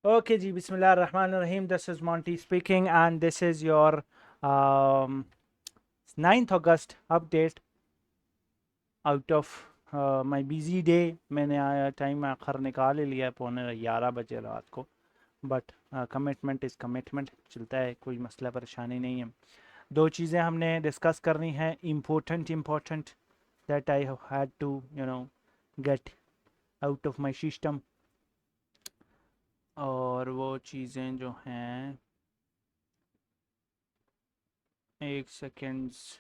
Okay, ji, Bismillah Rahman Rahim. This is Monty speaking, and this is your 9th August update out of my busy day. मैंने आया time आखिर निकाल ही लिया है, 11:15 बजे रात को. बट कमिटमेंट इज़ कमिटमेंट, चलता है, कोई मसला परेशानी नहीं है. दो चीज़ें हमने डिस्कस करनी है, important that I have had to get out of my system. और वो चीज़ें जो हैं, एक सेकेंड्स.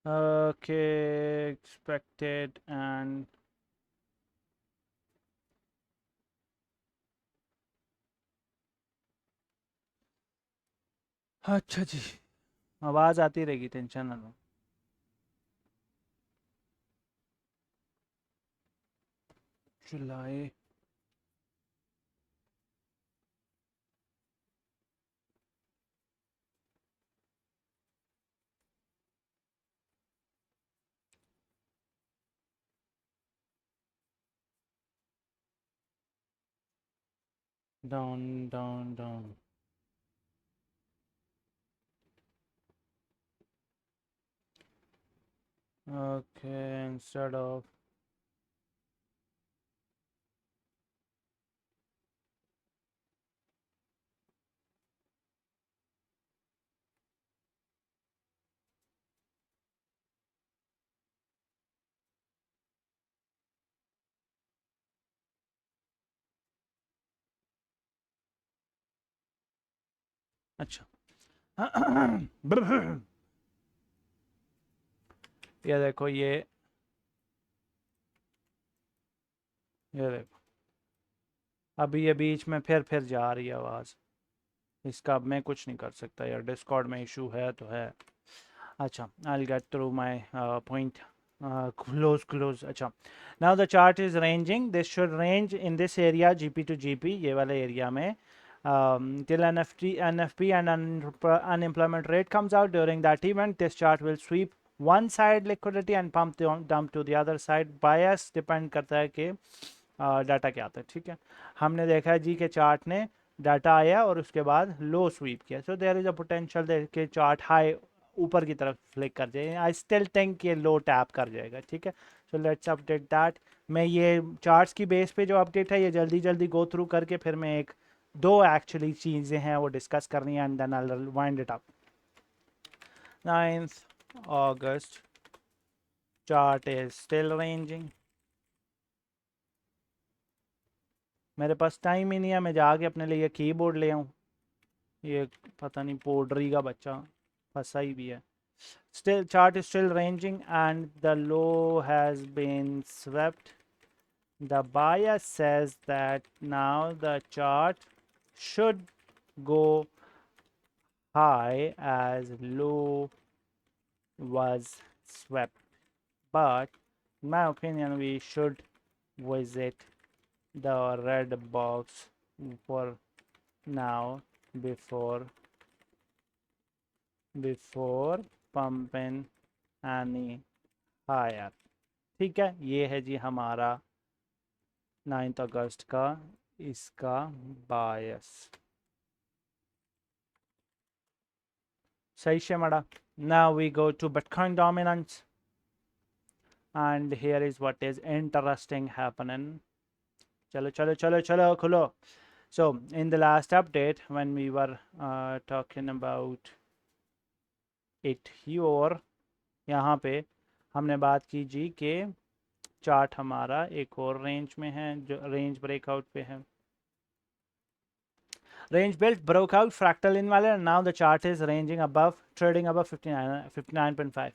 Okay, expected and अच्छा जी, आवाज़ आती रहेगी, टेंशन ना लो. जुलाई डाउन. ओके, इंस्टेड ऑफ अच्छा. ये देखो, ये देखो, अभी ये बीच में फिर जा रही है आवाज़. इसका अब मैं कुछ नहीं कर सकता यार, डिस्कॉर्ड में इशू है तो है. अच्छा, I'll get through my point. Close. अच्छा, now the chart is ranging. This should range in this area, GP to GP, ये वाले एरिया में, till NFP and unemployment rate comes out. During that event, this chart will sweep one side liquidity and dump to the other side. Bias depend करता है कि data क्या आता है. ठीक है, हमने देखा है जी के चार्ट ने डाटा आया और उसके बाद लो स्वीप किया, so there is a potential के चार्ट हाई ऊपर की तरफ फ्लिक कर जाए. आई स्टिल थिंक ये लो टैप कर जाएगा. ठीक है, सो लेट्स अपडेट दैट. मैं ये चार्ट्स की बेस पे जो अपडेट है ये जल्दी जल्दी गो थ्रू करके फिर मैं एक दो एक्चुअली चीज़ें हैं वो डिस्कस करनी है, and then I will wind it up. 9th August chart is still ranging. मेरे पास टाइम ही नहीं है, मैं जाके अपने लिए कीबोर्ड ले आऊँ. ये पता नहीं पोड्री का बच्चा फंसा ही भी है. Still, chart is still ranging and the low has been swept. The bias says that now the chart should go high as low was swept. But in my opinion, we should visit the red box for now before pumping any higher. ठीक है, ये है जी हमारा 9th अगस्त का इसका बायस. सही है मड़ा. Now we go to Bitcoin dominance, and here is what is interesting happening. चलो खुलो. So in the last update when we were talking about it here, यहाँ पे हमने बात की जी कि चार्ट हमारा एक और रेंज में है, जो रेंज ब्रेकआउट पे है. Range built, broke out, fractal invalid, and now the chart is ranging above, trading above 59.5.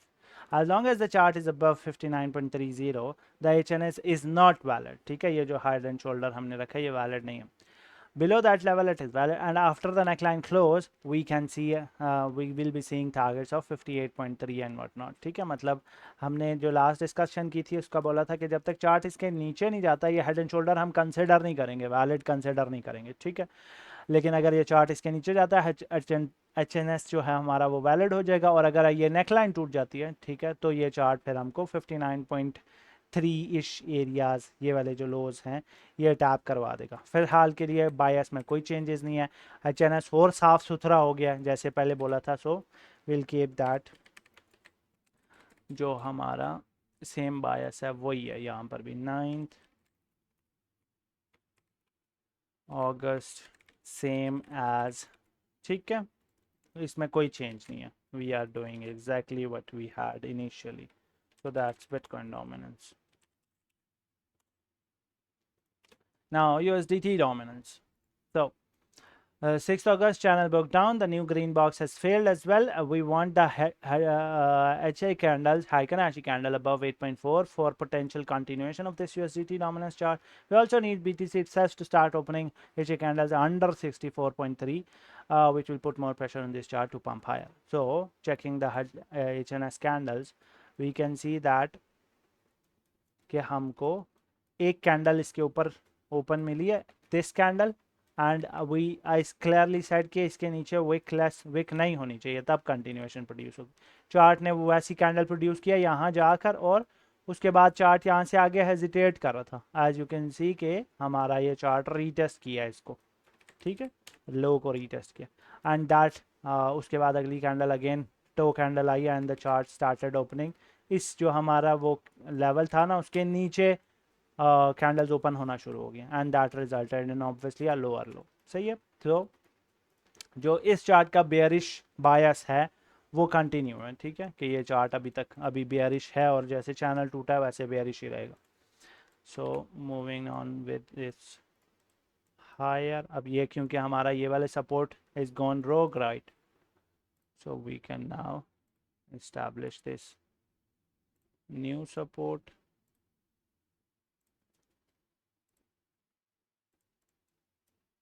As long as the chart is above 59.30, the HNS is not valid. ठीक है, ये जो head and shoulder हमने रखा है ये valid नहीं है. below that level it is valid, and after the neckline close we can see we will be seeing targets of 58.3 and what not. ठीक है, मतलब हमने जो लास्ट डिस्कशन की थी उसका बोला था कि जब तक चार्ट इसके नीचे नहीं जाता ये हेड एंड शोल्डर हम कंसिडर नहीं करेंगे, वैलिड कंसिडर नहीं करेंगे, ठीक है। लेकिन अगर ये चार्ट इसके नीचे जाता है एच एन एस जो है हमारा वो वैलिड हो जाएगा, और अगर ये नेकलाइन टूट जाती है, ठीक है, तो ये चार्ट फिर हमको 59.3 इश एरियाज, ये वाले जो लोज हैं ये टैप करवा देगा। फिलहाल के लिए बायस में कोई चेंजेस नहीं है, एच एन एस और साफ सुथरा हो गया जैसे पहले बोला था। सो विल कीप दैट, जो हमारा सेम बायस है वही है यहाँ पर भी, 9 अगस्त सेम एज, ठीक है, इसमें कोई चेंज नहीं है, we are doing exactly what we had initially, so that's Bitcoin dominance. Now USDT dominance. So 6th August channel broke down. The new green box has failed as well. We want the HA candles, Heiken-Ashi candle above 8.4 for potential continuation of this USDT dominance chart. We also need BTC itself to start opening HA candles under 64.3, which will put more pressure on this chart to pump higher. So checking the HNS candles, we can see that कि हमको एक candle इसके ऊपर open मिली है, this candle, and we I clearly said कि इसके नीचे विक नहीं होनी चाहिए, तब कंटिन्यूएशन प्रोड्यूस होगी। चार्ट ने वो ऐसी कैंडल प्रोड्यूस किया यहाँ जाकर, और उसके बाद चार्ट यहाँ से आगे हेजिटेट कर रहा था। एज यू कैन सी कि हमारा ये चार्ट रीटेस्ट किया इसको, ठीक है, लो को रीटेस्ट किया, एंड दैट उसके बाद अगली कैंडल अगेन टो कैंडल आई and the chart started opening इस जो हमारा वो लेवल था ना उसके नीचे कैंडल्स ओपन होना शुरू हो गए, and that resulted in obviously a lower लो। सही है, तो जो इस चार्ट का बेयरिश बायस है वो कंटिन्यू है, ठीक है, कि ये चार्ट अभी बेयरिश है, और जैसे चैनल टूटा है वैसे बेयरिश ही रहेगा। So moving on with this higher, अब ये क्योंकि हमारा ये वाले support is gone wrong, right, so we can now establish this new support,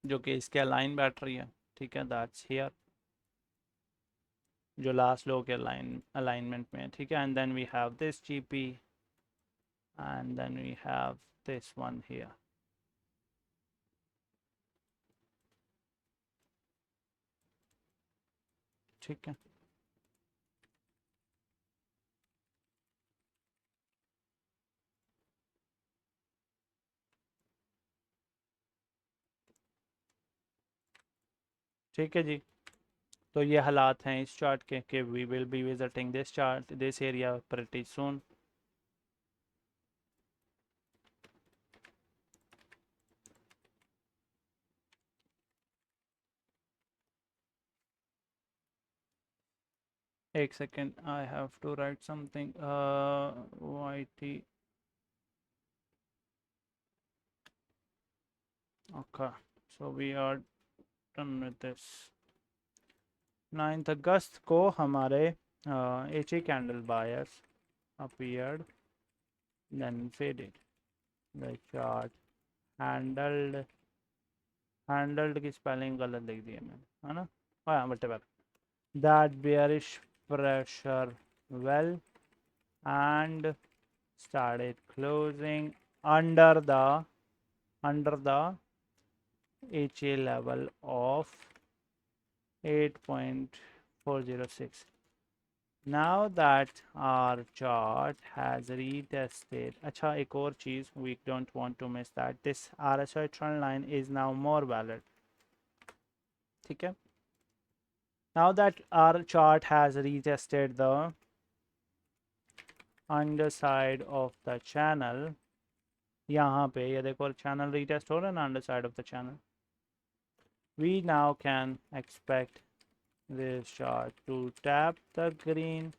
जो कि इसके अलाइन बैठ रही है, ठीक है, दैट्स हियर, जो लास्ट लो के अलाइनमेंट में है, ठीक है, and then we have this GP and then we have this one here, ठीक है। ठीक है जी, तो ये हालात हैं इस चार्ट के कि we will be visiting this chart, this area pretty soon. एक second, I have to write something, YT, okay, so we are done with this। 9th अगस्त को हमारे HA candle buyers appeared then faded, the chart handled की spelling गलत लिख दी है मैंने, है ना, हाँ whatever, that bearish pressure well and started closing under the HA level of 8.406. Now that our chart has retested, अच्छा एक और चीज़, we don't want to miss that, this RSI trend line is now more valid, ठीक है। Now that our chart has retested the underside of the channel, यहाँ पे ये देखो channel retest हो रहा है ना, underside of the channel, we now can expect this chart to tap the green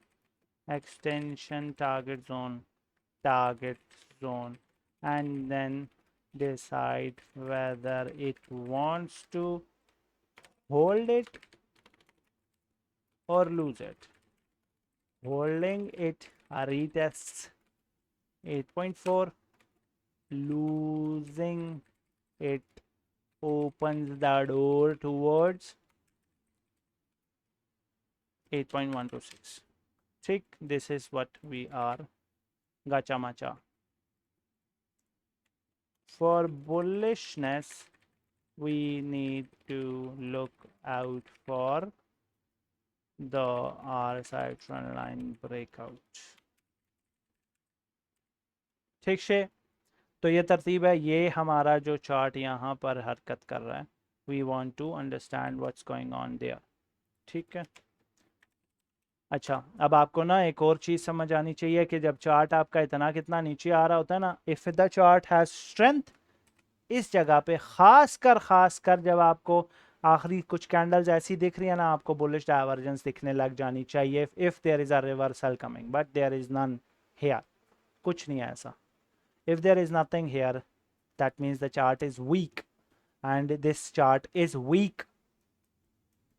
extension target zone and then decide whether it wants to hold it or lose it. Holding it retests 8.4, losing it opens the door towards 8.126. ठीक, this is what we are gacha macha. For bullishness we need to look out for the RSI trend line breakout. ठीक है, तो ये तरतीब है, ये हमारा जो चार्ट यहाँ पर हरकत कर रहा है, we want to understand what's going on there. ठीक है, अच्छा, अब आपको ना एक और चीज़ समझ आनी चाहिए कि जब चार्ट आपका इतना कितना नीचे आ रहा होता है ना, if the chart has strength, इस जगह पे खास कर जब आपको आखिरी कुछ कैंडल्स ऐसी दिख रही है ना, आपको बुलिश डाइवर्जेंस दिखने लग जानी चाहिए if there is a reversal coming, but there is none here, कुछ नहीं है ऐसा। If there is nothing here, that means the chart is weak, and this chart is weak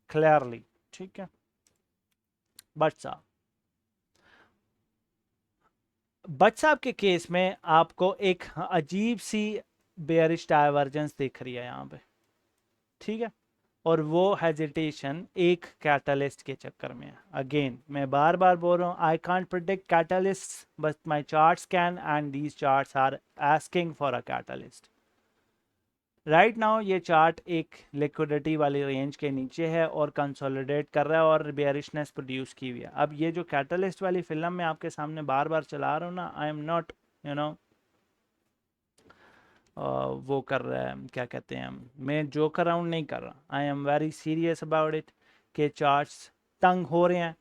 clearly. ठीक है, बट साहब के केस में आपको एक अजीब सी बेयरिश डाइवर्जेंस दिख रही है यहाँ पे। ठीक है, और वो हेजिटेशन एक कैटलिस्ट के चक्कर में है। अगेन मैं बार बार बोल रहा हूँ, I can't predict catalyst, but my charts can, and these charts are asking for a catalyst. Right now ये चार्ट एक लिक्विडिटी वाली रेंज के नीचे है और कंसोलिडेट कर रहा है और बेयरिशनेस प्रोड्यूस की हुई है। अब ये जो कैटलिस्ट वाली फिल्म मैं आपके सामने बार बार चला रहा हूँ ना, आई एम नॉट वो कर रहा है, क्या कहते हैं, मैं जोक अराउंड नहीं कर रहा, I am very serious about it कि चार्ट्स तंग हो रहे हैं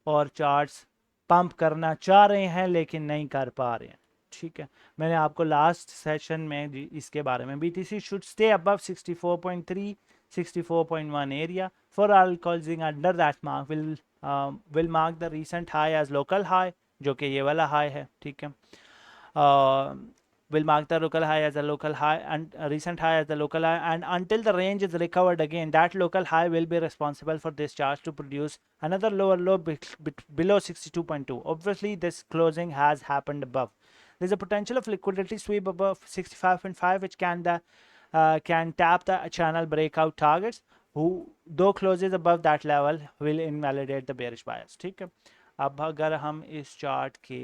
और चार्ट्स पंप करना चाह रहे हैं लेकिन नहीं कर पा रहे हैं। ठीक है, मैंने आपको लास्ट सेशन में इसके बारे में, BTC should stay above 64.3 64.1 area for all closing under that mark will mark the recent high as local high, जो कि ये वाला हाई है। ठीक है, will mark the local high as a local high and recent high as the local high, and until the range is recovered again, that local high will be responsible for this chart to produce another lower low below 62.2. Obviously this closing has happened above. There's a potential of liquidity sweep above 65.5 which can tap the channel breakout targets, who though closes above that level will invalidate the bearish bias. ठीक है, अब अगर हम इस chart के,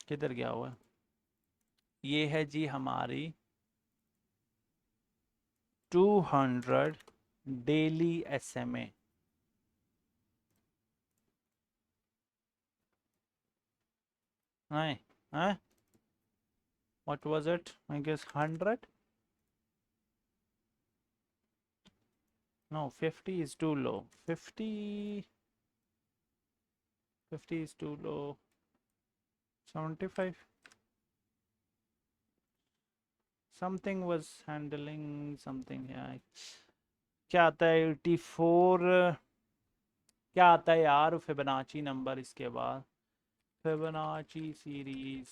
किधर गया हुआ, ये है जी हमारी 200 daily SMA। Aye, huh? What was it? I guess 100? No, 50 is too low. 50 is too low. 75? Something was handling something. Yeah. क्या आता है 84? क्या आता है यार फिबोनाची नंबर इसके बाद? फिबोनाची सीरीज,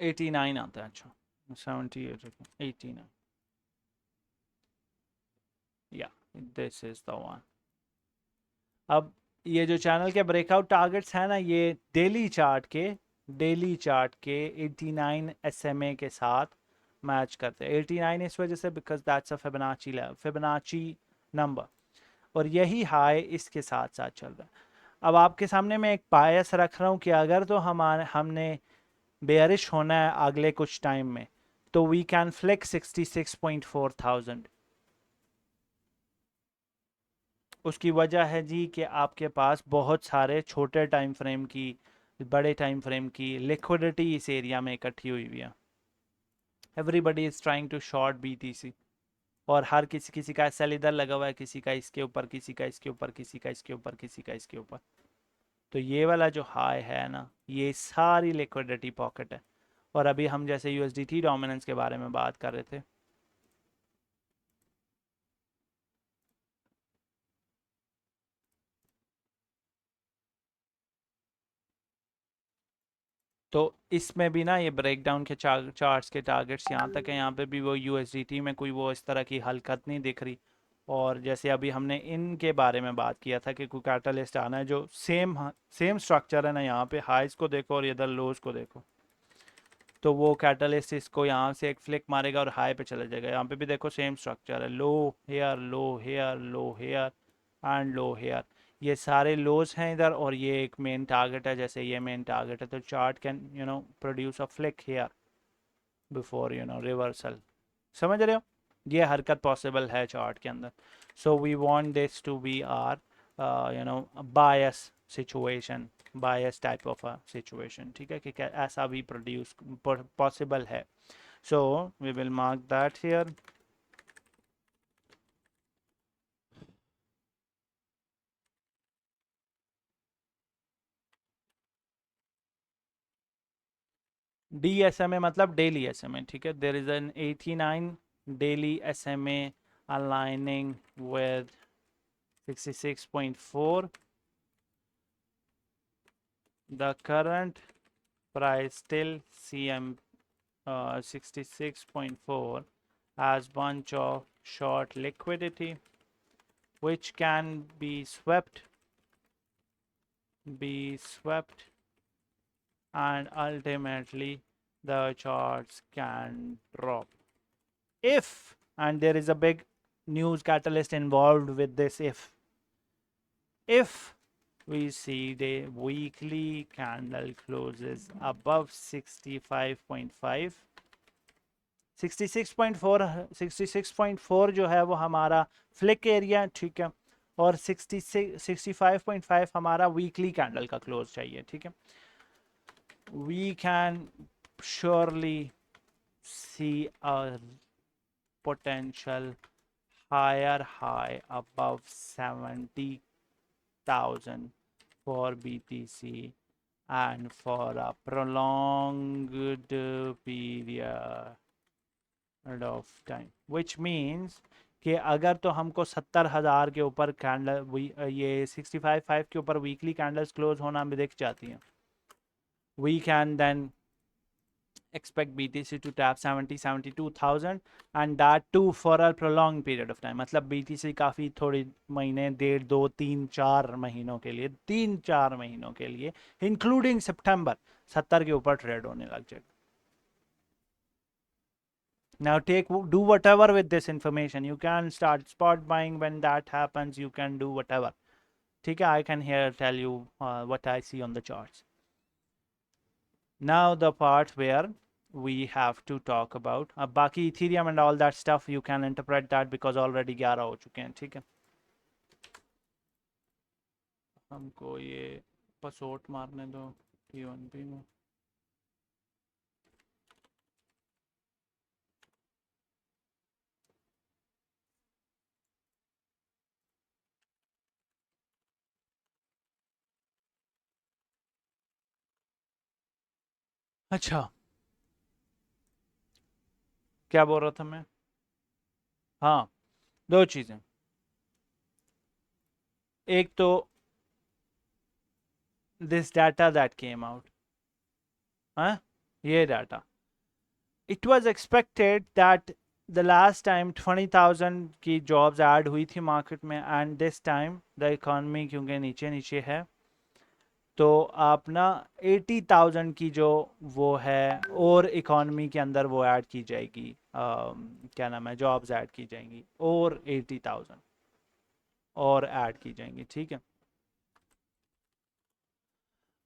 एटी नाइन आता है। अच्छा, 78, 89, या दिस इज द वन। अब ये जो चैनल के ब्रेकआउट टारगेट्स हैं ना, ये डेली चार्ट के 89 SMA के साथ मैच करते हैं। 89 इस वजह से because that's a Fibonacci number, और यही हाई इसके साथ साथ चल रहा है। अब आपके सामने मैं एक बायस रख रहा हूँ कि अगर तो हमने बेयरिश होना है अगले कुछ टाइम में, तो वी कैन फ्लिक 66.4 थाउजेंड। उसकी वजह है जी कि आपके पास बहुत सारे छोटे टाइम फ्रेम की, बड़े टाइम फ्रेम की लिक्विडिटी इस एरिया में इकट्ठी हुई हुई है। Everybody is trying to short BTC, और हर किसी का सेल इधर लगा हुआ है, किसी का इसके ऊपर, किसी का इसके ऊपर, किसी का इसके ऊपर, किसी का इसके ऊपर। तो ये वाला जो हाई है ना, ये सारी लिक्विडिटी पॉकेट है। और अभी हम जैसे USDT डोमिनेंस के बारे में बात कर रहे थे, तो इसमें भी ना ये ब्रेक डाउन के चार्ट्स के टारगेट्स यहाँ तक है, यहाँ पे भी वो यूएसडीटी में कोई वो इस तरह की हरकत नहीं दिख रही। और जैसे अभी हमने इनके बारे में बात किया था कि कोई कैटलिस्ट आना है जो सेम स्ट्रक्चर है ना, यहाँ पे हाइस को देखो और इधर लोज को देखो, तो वो कैटलिस्ट इसको यहाँ से एक फ्लिक मारेगा और हाई पे चला जाएगा। यहाँ पे भी देखो सेम स्ट्रक्चर है, low here low here low here and low here, ये सारे लोज हैं इधर और ये एक मेन टारगेट है, जैसे ये मेन टारगेट है, तो chart can produce a flick here before reversal. समझ रहे हो, ये हरकत पॉसिबल है चार्ट के अंदर। So we want this to be our bias situation, bias type of a situation, ठीक है, कि ऐसा भी प्रोड्यूस पॉसिबल है। So we will mark that here. DSMA मतलब डेली SMA, ठीक है, there is an 89 daily SMA aligning with 66.4, the current price still CM 66.4 has bunch of short liquidity which can be swept and ultimately the charts can drop if, and there is a big news catalyst involved with this, if we see the weekly candle closes above 65.5, 66.4 जो है वो हमारा flick area, ठीक है, और 65.5 हमारा weekly candle का close चाहिए, ठीक है। We can surely see a potential higher high above 70,000 for BTC and for a prolonged period of time, which means कि अगर तो हमको 70,000 के ऊपर कैंडल ये 65.5 के ऊपर वीकली कैंडल्स क्लोज होना भी दिख जाती हैं, we can then expect BTC to tap 72,000 and that too for a prolonged period of time। मतलब BTC काफ़ी थोड़ी महीने, 1.5 2 3 4 महीनों के लिए, 3 4 महीनों के लिए इंक्लूडिंग सितंबर 70 के ऊपर ट्रेड होने लग जाएगा। Now do whatever with this information, you can start spot buying when that happens, you can do whatever, ठीक है। I can here tell you what I see on the charts। Now the part where we have to talk about अब बाकी Ethereum and all that stuff you can interpret that because already 11 हो चुके हैं, ठीक है। हमको ये पसोट मारने दो T1P में। अच्छा, क्या बोल रहा था मैं? हाँ, दो चीज़ें, एक तो this data that came out, हाँ, ये data, it was expected that the last time 20,000 की जॉब्स ऐड हुई थी मार्केट में and this time the economy क्योंकि नीचे नीचे है, तो आप ना 80,000 की जो वो है और इकॉनमी के अंदर वो ऐड की जाएगी, क्या नाम है, जॉब्स ऐड की जाएंगी और 80,000 और ऐड की जाएंगी, ठीक है।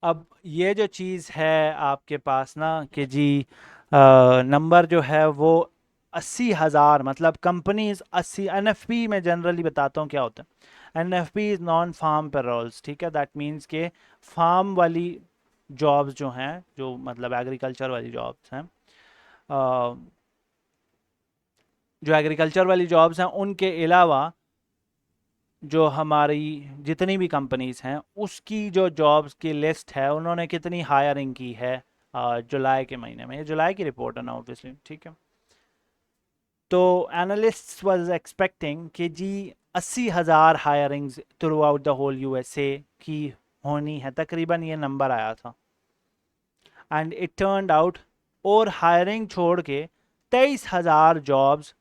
अब ये जो चीज़ है आपके पास ना कि जी नंबर जो है वो 80,000, मतलब कंपनीज 80, NFP में जनरली बताता हूँ क्या होता है, NFP is non farm payrolls, ठीक है। दैट मीन्स के फार्म वाली जॉब्स जो हैं, जो मतलब एग्रीकल्चर वाली जॉब्स हैं, जो एग्रीकल्चर वाली जॉब्स हैं उनके अलावा जो हमारी जितनी भी कंपनीज हैं उसकी जो जॉब्स की लिस्ट है, उन्होंने कितनी हायरिंग की है जुलाई के महीने में, ये जुलाई की रिपोर्ट है ना ऑब्वियसली, ठीक है। तो एनालिस्ट वाज एक्सपेक्टिंग कि जी 80,000 hirings throughout the whole USA की होनी है, तकरीबन ये नंबर आया था। एंड इट टर्न्ड आउट, और हायरिंग छोड़ के 23,000 जॉब्स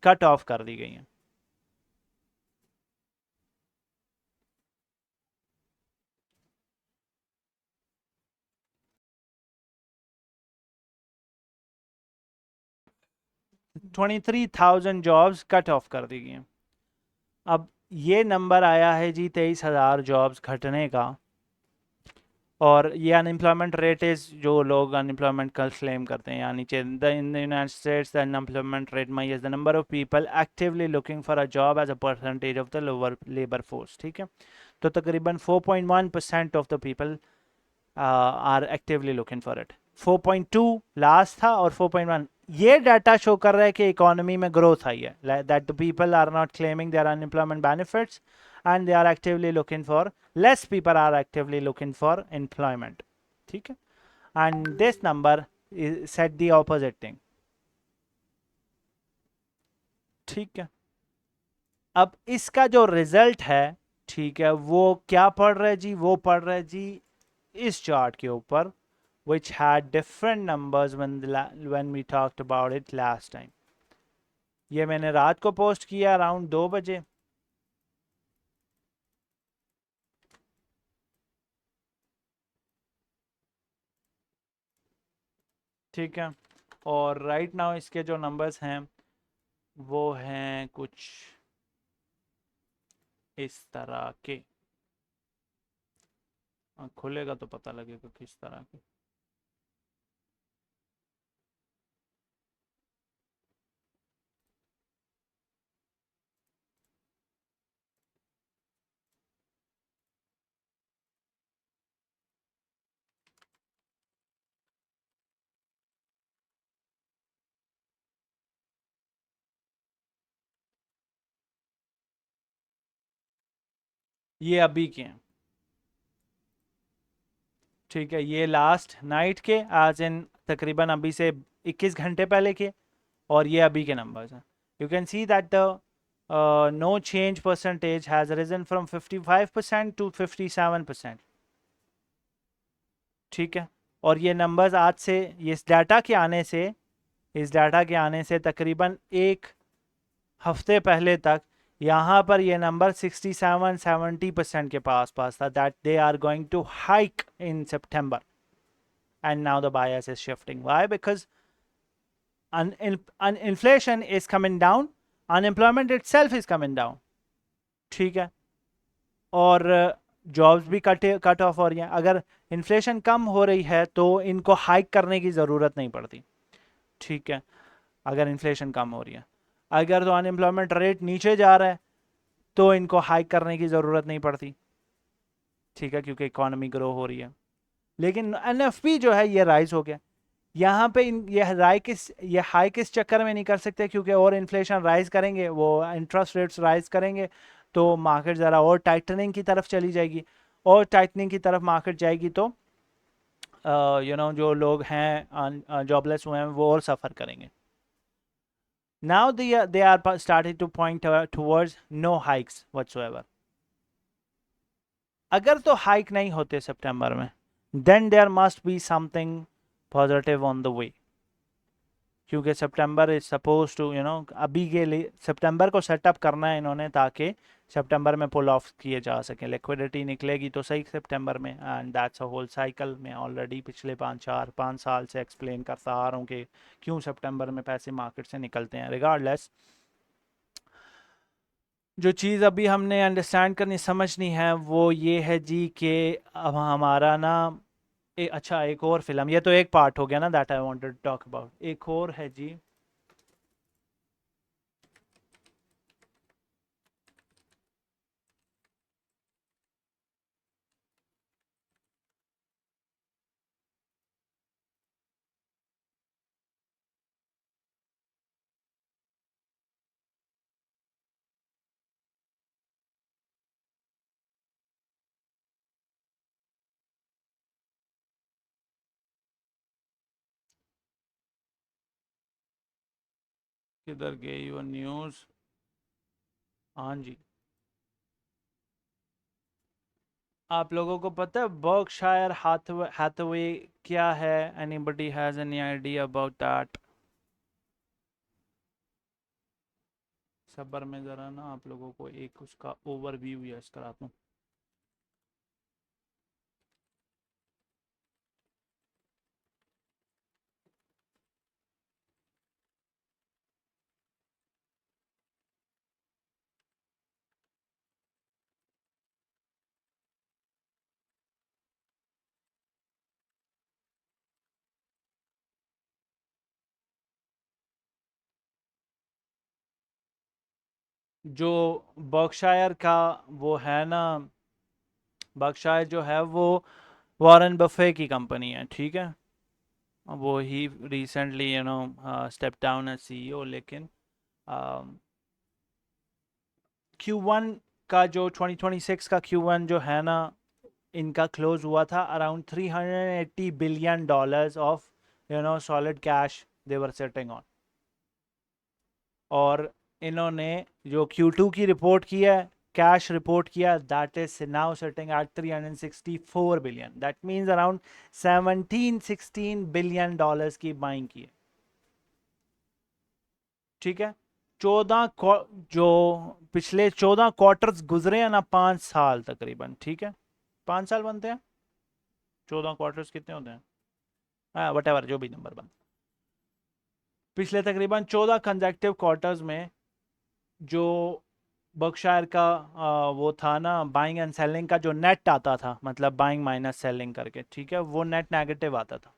कट ऑफ कर दी गई हैं। Twenty three thousand jobs cut off कर दी गई हैं। अब ये नंबर आया है जी 23,000 जॉब्स घटने का, और ये अनएम्प्लॉयमेंट रेट इज़, जो लोग अनएम्प्लॉयमेंट का क्लेम करते हैं, यानी in the United States the unemployment rate my is the number of people actively looking for a job as a percentage of the lower labour force. ठीक है, तो तकरीबन 4.1% of the people are actively looking for it. 4.2 last था और 4.1, ये data show कर रहा है कि इकोनॉमी में ग्रोथ आई है, that the people are not claiming their unemployment benefits and they are actively looking for, less people are actively looking for employment. ठीक है, and this number is said the opposite thing. ठीक है, अब इसका जो result है, ठीक है, वो क्या पढ़ रहे जी, वो पढ़ रहे जी इस चार्ट के ऊपर, which had different numbers when we talked about it last time. ये मैंने रात को पोस्ट किया अराउंड 2 बजे। ठीक है, और राइट नाउ इसके जो नंबर्स हैं वो हैं कुछ इस तरह के। खुलेगा तो पता लगेगा किस तरह के। ये अभी के हैं, ठीक है, ये लास्ट नाइट के, आज इन तकरीबन अभी से 21 घंटे पहले के, और ये अभी के नंबर्स हैं। You can see that the no change percentage has risen from 55% to 57%। ठीक है, और ये नंबर्स आज से, इस डाटा के आने से, इस डाटा के आने से तकरीबन एक हफ्ते पहले तक यहाँ पर ये नंबर 67-70% के पास पास था, that they are going to hike in September, and now the bias is shifting. Why? Because inflation is coming down, unemployment itself is coming down। ठीक है, और जॉब्स भी कट ऑफ हो रही हैं। अगर इन्फ्लेशन कम हो रही है तो इनको हाइक करने की ज़रूरत नहीं पड़ती। ठीक है, अगर इन्फ्लेशन कम हो रही है, अगर तो अनएम्प्लॉयमेंट रेट नीचे जा रहा है तो इनको हाइक करने की ज़रूरत नहीं पड़ती। ठीक है, क्योंकि इकोनॉमी ग्रो हो रही है। लेकिन एनएफपी जो है ये राइज हो गया यहाँ पे। ये हाई किस चक्कर में नहीं कर सकते, क्योंकि और इन्फ्लेशन राइज करेंगे, वो इंटरेस्ट रेट्स राइज करेंगे तो मार्केट ज़रा और टाइटनिंग की तरफ चली जाएगी, और टाइटनिंग की तरफ मार्केट जाएगी तो जो लोग हैं जॉबलेस हुए हैं वो और सफ़र करेंगे। Now they are starting to point towards no hikes whatsoever. अगर तो हाइक नहीं होते सितंबर में, then there must be something positive on the way, क्योंकि सितंबर इज सपोज टू अभी के लिए सितंबर को सेटअप करना है इन्होंने, ताकि सितंबर में पुल ऑफ किए जा सकें, लिक्विडिटी निकलेगी तो सही सितंबर में, and that's a whole cycle. मैं ऑलरेडी पिछले 5 साल से एक्सप्लेन करता आ रहा हूँ कि क्यों सितंबर में पैसे मार्केट से निकलते हैं। रिगार्डलेस, जो चीज़ अभी हमने अंडरस्टैंड करनी, समझनी है, वो ये है जी कि अब हमारा ना अच्छा, एक और फिल्म, ये तो एक पार्ट हो गया ना that I wanted to talk about, एक और है जी। किधर गई वो न्यूज़? हाँ जी, आप लोगों को पता है बर्कशायर हाथवे क्या है? Anybody has any idea about that? सबर में ज़रा ना आप लोगों को एक उसका ओवरव्यू यस कराता हूँ। जो बर्कशायर का वो है ना, बर्कशायर जो है वो वॉरेन बफे की कंपनी है, ठीक है। वो ही recently step down as CEO, लेकिन Q1 का जो 2026 का Q1 जो है ना, इनका क्लोज हुआ था around $380 billion of solid cash they were sitting on. और इन्होंने जो Q2 की रिपोर्ट की है, कैश रिपोर्ट किया, that is now sitting at 364 billion. That means around 17-16 billion की बाइंग की है, ठीक है। 14 जो पिछले 14 क्वार्टर्स गुजरे हैं ना, 5 साल तकरीबन, ठीक है, 5 साल बनते हैं, 14 क्वार्टर्स कितने होते हैं, हाँ वट एवर जो भी नंबर बन, पिछले तकरीबन 14 कंजेक्टिव क्वार्टर्स में जो बर्कशायर का वो था ना, बाइंग एंड सेलिंग का जो नेट आता था, मतलब बाइंग माइनस सेलिंग करके, ठीक है, वो नेट नेगेटिव आता था,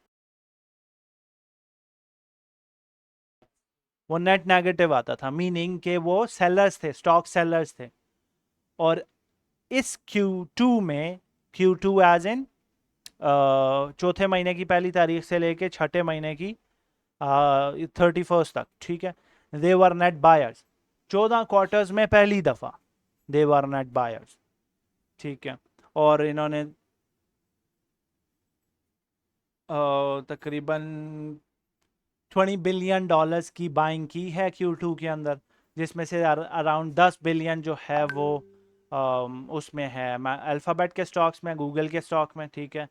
वो नेट नेगेटिव आता था, मीनिंग के वो सेलर्स थे, स्टॉक सेलर्स थे। और इस Q2 में, Q2 एज इन चौथे महीने की पहली तारीख से लेके छठे महीने की 31 तक, ठीक है, दे वर नेट बायर्स। 14 क्वार्टर्स में पहली दफा दे वर नेट बायर्स, ठीक है। और इन्होंने तकरीबन $20 बिलियन की बाइंग की है Q2 के अंदर, जिसमें से अराउंड 10 बिलियन जो है वो उसमें है अल्फ़ाबेट के स्टॉक्स में, गूगल के स्टॉक में, ठीक है।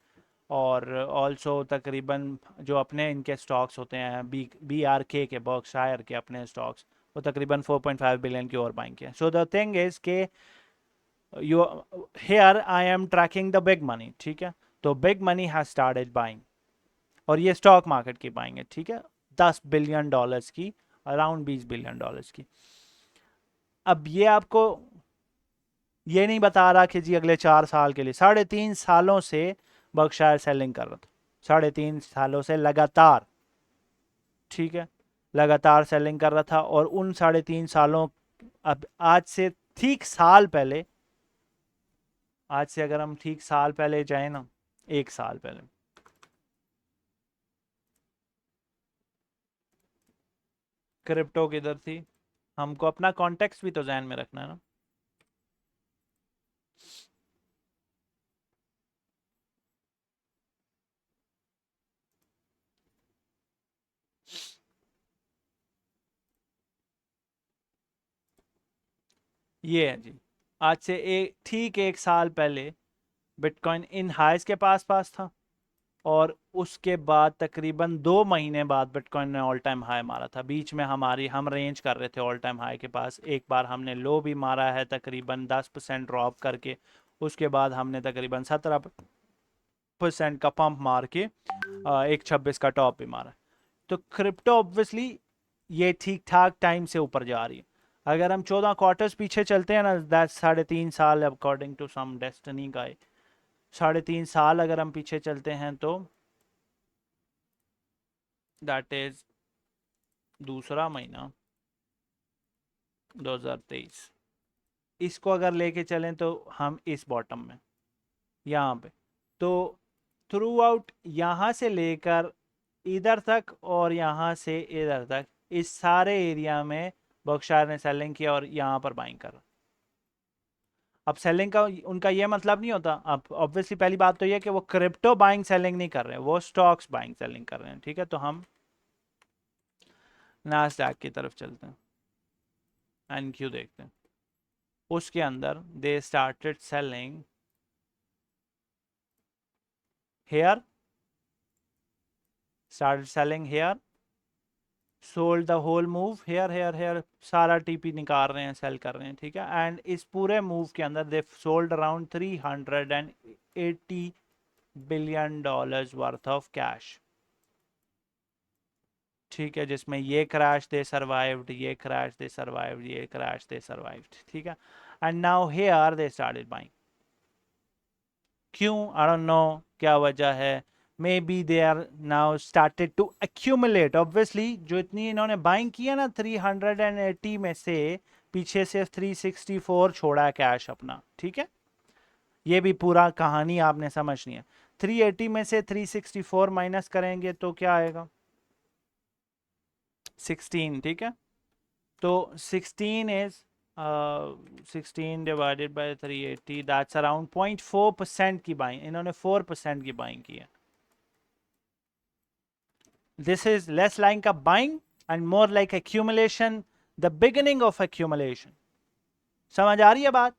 और ऑल्सो तकरीबन जो अपने इनके स्टॉक्स होते हैं BRK के बर्कशायर के अपने स्टॉक्स, वो तकरीबन 4.5 बिलियन की और बाइंग किया। सो द थिंग इज के you here I am tracking the big money, ठीक है। तो big money has started buying, और ये स्टॉक मार्केट की बाइंग है, ठीक है, $10 बिलियन की, अराउंड $20 बिलियन की। अब ये आपको ये नहीं बता रहा कि जी अगले 4 साल के लिए, 3.5 सालों से बर्कशायर सेलिंग कर रहा था, 3.5 सालों से लगातार, ठीक है, लगातार सेलिंग कर रहा था। और उन 3.5 सालों, अब आज से ठीक साल पहले, आज से अगर हम ठीक साल पहले जाए ना, 1 साल पहले, क्रिप्टो किधर थी? हमको अपना कॉन्टेक्स्ट भी तो ध्यान में रखना है ना। ये है जी, आज से ठीक 1 साल पहले बिटकॉइन इन हाइज के पास पास था, और उसके बाद तकरीबन 2 महीने बाद बिटकॉइन ने ऑल टाइम हाई मारा था। बीच में हम रेंज कर रहे थे ऑल टाइम हाई के पास, एक बार हमने लो भी मारा है तकरीबन 10% ड्रॉप करके, उसके बाद हमने तकरीबन 17% का पंप मार के 1.26 का टॉप भी मारा। तो क्रिप्टो ऑब्वियसली ये ठीक ठाक टाइम से ऊपर जा रही है। अगर हम 14 क्वार्टर्स पीछे चलते हैं ना, दैट 3.5 साल अकॉर्डिंग टू सम डेस्टिनी का, 3.5 साल अगर हम पीछे चलते हैं तो दैट इज दूसरा महीना 2023, इसको अगर लेके चलें तो हम इस बॉटम में यहाँ पे, तो थ्रू आउट यहाँ से लेकर इधर तक और यहाँ से इधर तक, इस सारे एरिया में बर्कशायर ने सेलिंग किया और यहाँ पर बाइंग कर। अब सेलिंग का उनका ये मतलब नहीं होता, अब ऑब्वियसली पहली बात तो ये कि वो क्रिप्टो बाइंग सेलिंग नहीं कर रहे हैं, वो स्टॉक्स बाइंग सेलिंग कर रहे हैं, ठीक है। तो हम नास्डैक की तरफ चलते हैं, NQ देखते हैं, उसके अंदर they started selling here started selling here, sold the whole move here, सारा टीपी निकाल रहे हैं, सेल कर रहे हैं, ठीक है। एंड इस पूरे मूव के अंदर they sold around 380 billion dollars worth of cash, ठीक है, जिसमें ये क्रैश दे सर्वाइव्ड, ये क्रैश दे सर्वाइव्ड, ये क्रैश दे सर्वाइव्ड, ठीक है। And now here they started buying. क्यों? आई डोंट नो क्या वजह है। Maybe they are now started to accumulate. Obviously जो इतनी इन्होंने बाइंग किया ना 380 में से पीछे सिर्फ 364 छोड़ा है कैश अपना, ठीक है। ये भी पूरा कहानी आपने समझनी है। 380 में से 364 माइनस करेंगे तो क्या आएगा? 16, ठीक है। तो 16 is 16 divided by 380, that's around 0.4% की बाइंग। इन्होंने 4% की बाइंग की है। This is less like a buying and more like accumulation, the beginning of accumulation. समझ आ रही है बात?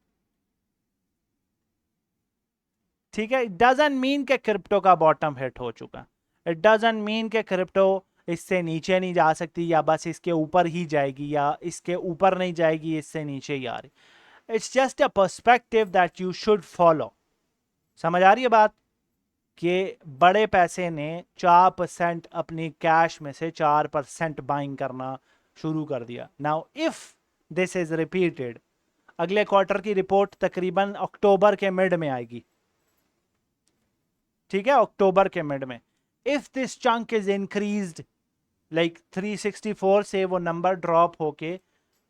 ठीक है। इट डजंट मीन कि क्रिप्टो का बॉटम हिट हो चुका। इट डजंट मीन कि क्रिप्टो इससे नीचे नहीं जा सकती या बस इसके ऊपर ही जाएगी या इसके ऊपर नहीं जाएगी, इससे नीचे ही आ रही। It's just a perspective that you should follow. समझ आ रही है बात? कि बड़े पैसे ने 4% अपनी कैश में से 4% बाइंग करना शुरू कर दिया। Now if this is repeated, अगले क्वार्टर की रिपोर्ट तकरीबन अक्टूबर के मिड में आएगी, ठीक है, अक्टूबर के मिड में। If this chunk is increased like 364 से वो नंबर ड्रॉप होके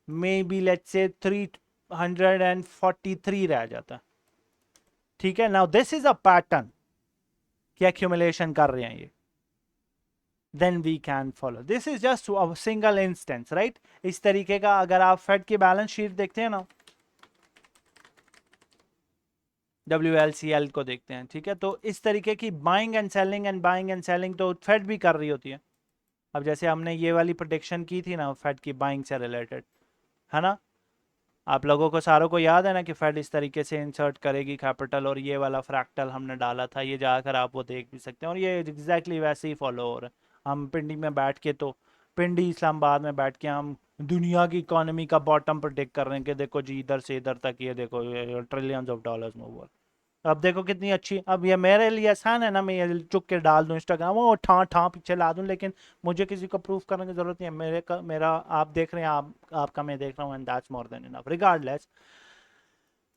मे बी लेट्स से 343 रह जाता, ठीक है। Now this is a pattern कि एक्यूमुलेशन कर रहे हैं ये, then we can follow. This is just a single instance, right. इस तरीके का अगर आप फेड की बैलेंस शीट देखते हैं ना, WLCL को देखते हैं, ठीक है, तो इस तरीके की बाइंग एंड सेलिंग तो फेड भी कर रही होती है। अब जैसे हमने ये वाली प्रोडिक्शन की थी ना फेड की बाइंग से रिलेटेड, है ना, आप लोगों को सारों को याद है ना कि फेड इस तरीके से इंसर्ट करेगी कैपिटल, और ये वाला फ्रैक्टल हमने डाला था, ये जाकर आप वो देख भी सकते हैं, और ये एग्जैक्टली वैसे ही फॉलो हो रहा है। हम पिंडी में बैठ के तो पिंडी इस्लामाबाद में बैठ के हम दुनिया की इकोनॉमी का बॉटम प्रोडिक्ट कर रहे हैं कि देखो जी इधर से इधर तक ये देखो ट्रिलियंस ऑफ डॉलर्स मूव हो। अब देखो कितनी अच्छी। अब ये मेरे लिए आसान है ना, मैं ये चुक के डाल दूं इंस्टाग्राम वो ठा ठा पीछे ला दूं, लेकिन मुझे किसी को प्रूफ करने की जरूरत नहीं है। मेरा आप देख रहे हैं, आपका मैं देख रहा हूँ, and that's more than enough. Regardless,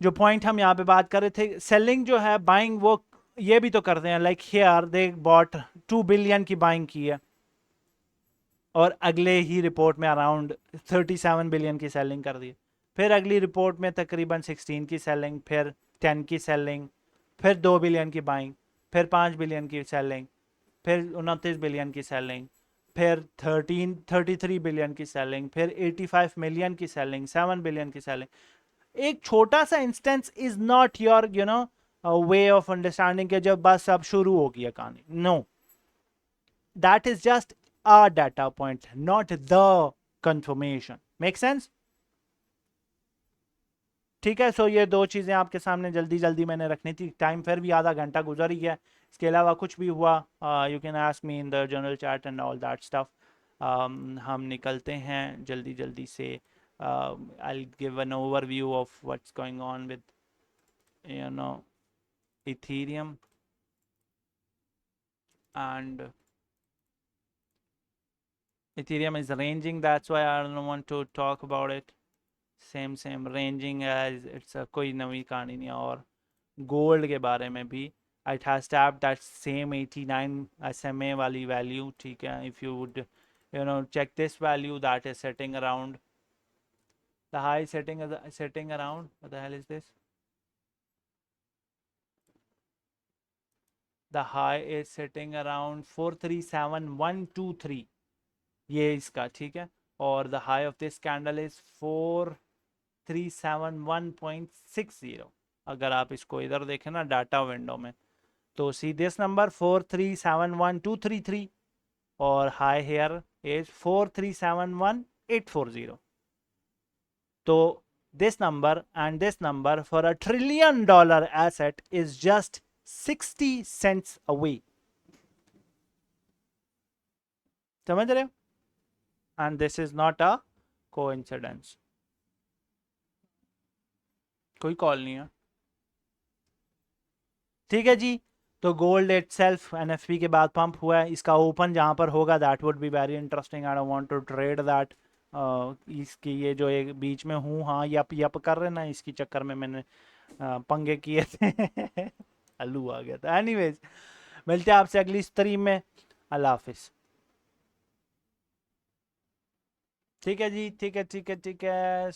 जो पॉइंट हम यहाँ पे बात कर रहे थे, सेलिंग जो है, बाइंग वो ये भी तो करते हैं। Like here they bought 2 billion की बाइंग की है और अगले ही रिपोर्ट में अराउंड 37 बिलियन की सेलिंग कर दी। फिर अगली रिपोर्ट में तकरीबन 16 की सेलिंग, फिर 10 की सेलिंग, फिर 2 बिलियन की बाइंग, फिर 5 बिलियन की सेलिंग, फिर 29 बिलियन की सेलिंग, फिर 33 बिलियन की सेलिंग, फिर 85 मिलियन की सेलिंग, 7 बिलियन की सेलिंग। एक छोटा सा instance is not your way of understanding के जब बस अब शुरू होगी ये कहानी। No, that is just a data point, not the confirmation. Make sense? ठीक है। सो ये दो चीज़ें आपके सामने जल्दी जल्दी मैंने रखनी थी। टाइम फिर भी आधा घंटा गुजर ही गया। इसके अलावा कुछ भी हुआ you can ask me in the general chat and all that stuff. हम निकलते हैं जल्दी जल्दी से। I give an overview of what's going on with Ethereum and Ethereum is ranging, that's why I don't want to talk about it. same ranging as it's a कोई नवी कहानी नहीं। और गोल्ड के बारे में भी it has tapped that same 89 SMA वाली value, ठीक है। if you would check this value that is setting around the high setting around, what the hell is this, the high is setting around 437123, ये इसका, ठीक है। और the high of this candle is 4371.60। अगर आप इसको इधर देखें ना डाटा विंडो में, तो सी दिस नंबर 4371.233 और हाई हेयर इज 4371.840। तो this number and this number for $1 trillion asset is just 60 cents away. समझ रहे हो? And this is not a coincidence. कोई कॉल नहीं है। ठीक है जी। तो गोल्ड इट सेल्फ एनएफपी के बाद पंप हुआ है, इसका ओपन जहां पर होगा that would be very interesting. I don't want to trade that. इसकी ये जो एक बीच में हूँ हाँ यप यप कर रहे ना, इसकी चक्कर में मैंने पंगे किए थे। हल्लू आ गया था। एनीवेज, मिलते हैं आपसे अगली स्ट्रीम में। अल्लाह हाफिज। ठीक है जी, ठीक है ठीक है ठीक है।